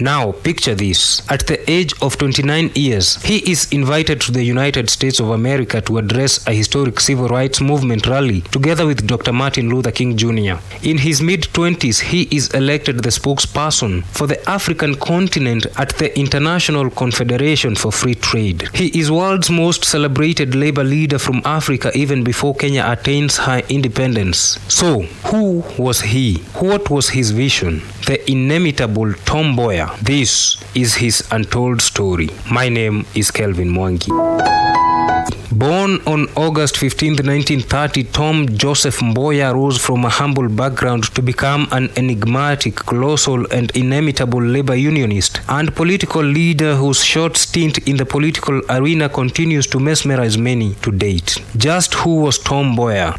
Now, picture this. At the age of 29 years, he is invited to the United States of America to address a historic civil rights movement rally together with Dr. Martin Luther King Jr. In his mid-20s, he is elected the spokesperson for the African continent at the International Confederation for Free Trade. He is world's most celebrated labor leader from Africa even before Kenya attains her independence. So, who was he? What was his vision? The inimitable Tom Mboya. This is his untold story. My name is Kelvin Mwangi. Born on August 15, 1930, Tom Joseph Mboya rose from a humble background to become an enigmatic, colossal, and inimitable labor unionist and political leader whose short stint in the political arena continues to mesmerize many to date. Just who was Tom Mboya?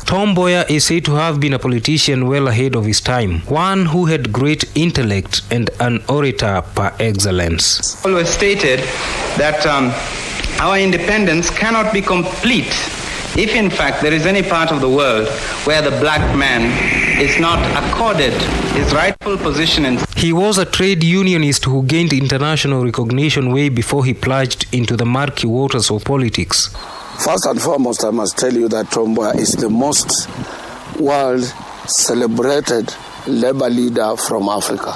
Tom Mboya is said to have been a politician well ahead of his time, one who had great intellect and an orator par excellence. Always stated that our independence cannot be complete if in fact there is any part of the world where the black man is not accorded his rightful position. He was a trade unionist who gained international recognition way before he plunged into the murky waters of politics. First and foremost, I must tell you that Tom Mboya is the most world celebrated labor leader from Africa.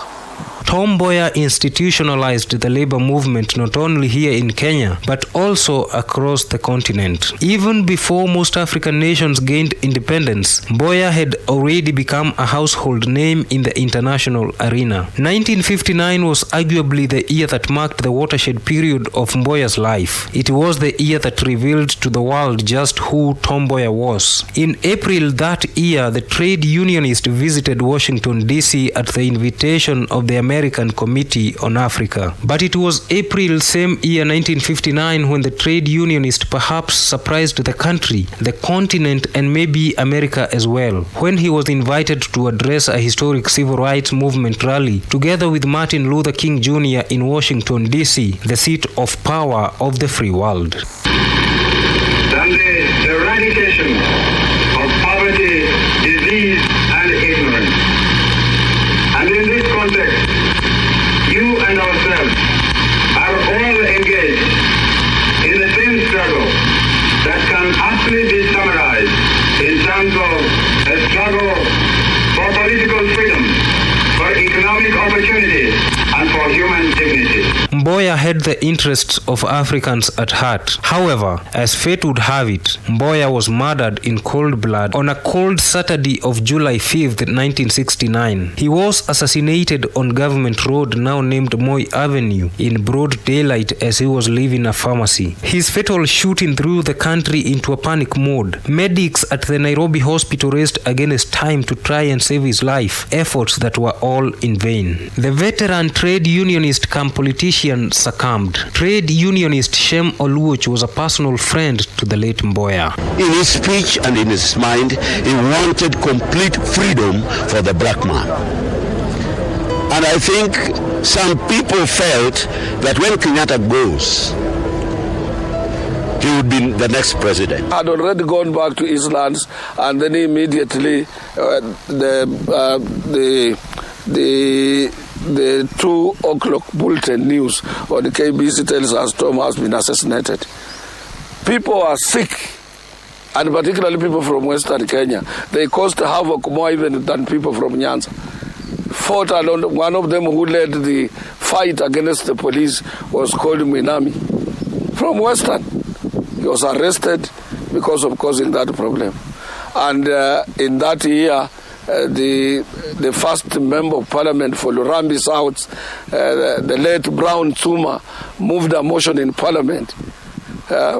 Tom Mboya institutionalized the labor movement not only here in Kenya, but also across the continent. Even before most African nations gained independence, Mboya had already become a household name in the international arena. 1959 was arguably the year that marked the watershed period of Mboya's life. It was the year that revealed to the world just who Tom Mboya was. In April that year, the trade unionist visited Washington, D.C. at the invitation of the American Committee on Africa. But it was April same year 1959 when the trade unionist perhaps surprised the country, the continent, and maybe America as well, when he was invited to address a historic civil rights movement rally together with Martin Luther King Jr. in Washington, D.C., the seat of power of the free world. Than the eradication of poverty, disease, and ignorance. And in this context, you and ourselves are all engaged in the same struggle that can aptly be summarized in terms of a struggle for political freedom, for economic opportunity, and for human dignity. Mboya had the interests of Africans at heart. However, as fate would have it, Mboya was murdered in cold blood on a cold Saturday of July 5th, 1969. He was assassinated on Government Road, now named Moi Avenue, in broad daylight as he was leaving a pharmacy. His fatal shooting threw the country into a panic mode. Medics at the Nairobi hospital raced against time to try and save his life, efforts that were all in vain. The veteran trade unionist come politician succumbed. Trade unionist Shem Oluoch was a personal friend to the late Mboya. In his speech and in his mind, he wanted complete freedom for the black man. And I think some people felt that when Kenyatta goes, he would be the next president. I had already gone back to his lands, and then immediately the 2 o'clock bulletin news on the KBC tells us Tom has been assassinated. People are sick, and particularly people from Western Kenya. They caused havoc more even than people from Nyanza. Fought along. One of them who led the fight against the police was called Minami from Western. He was arrested because of causing that problem. And in that year, the first member of parliament for Lurambi South, the late Brown Tsuma, moved a motion in parliament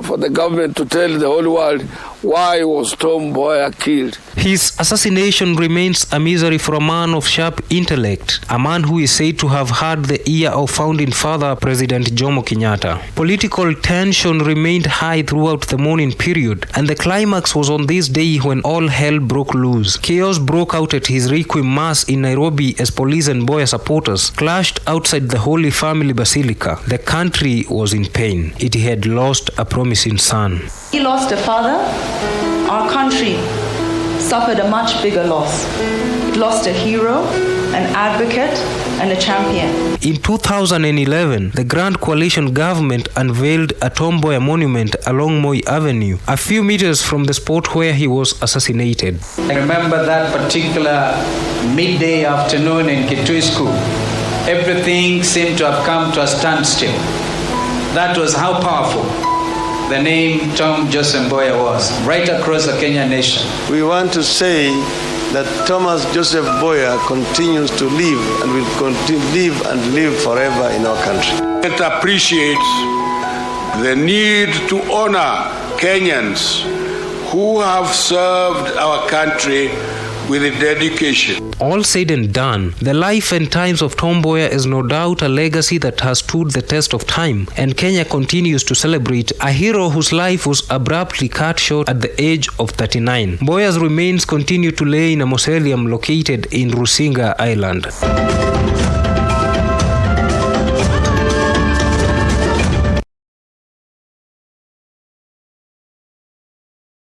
for the government to tell the whole world why was Tom Mboya killed. His assassination remains a misery for a man of sharp intellect, a man who is said to have had the ear of founding father President Jomo Kenyatta. Political tension remained high throughout the mourning period, and the climax was on this day when all hell broke loose. Chaos broke out at his requiem mass in Nairobi as police and Mboya supporters clashed outside the Holy Family Basilica. The country was in pain. It had lost a promising son. He lost a father. Our country suffered a much bigger loss. It lost a hero, an advocate, and a champion. In 2011, the Grand Coalition government unveiled a Tom Mboya monument along Moi Avenue, a few meters from the spot where he was assassinated. I remember that particular midday afternoon in Kitui School. Everything seemed to have come to a standstill. That was how powerful the name Tom Joseph Mboya was, right across the Kenyan nation. We want to say that Thomas Joseph Mboya continues to live and will continue live forever in our country. It appreciates the need to honor Kenyans who have served our country with dedication. All said and done, the life and times of Tom Mboya is no doubt a legacy that has stood the test of time, and Kenya continues to celebrate a hero whose life was abruptly cut short at the age of 39. Mboya's remains continue to lay in a mausoleum located in Rusinga Island.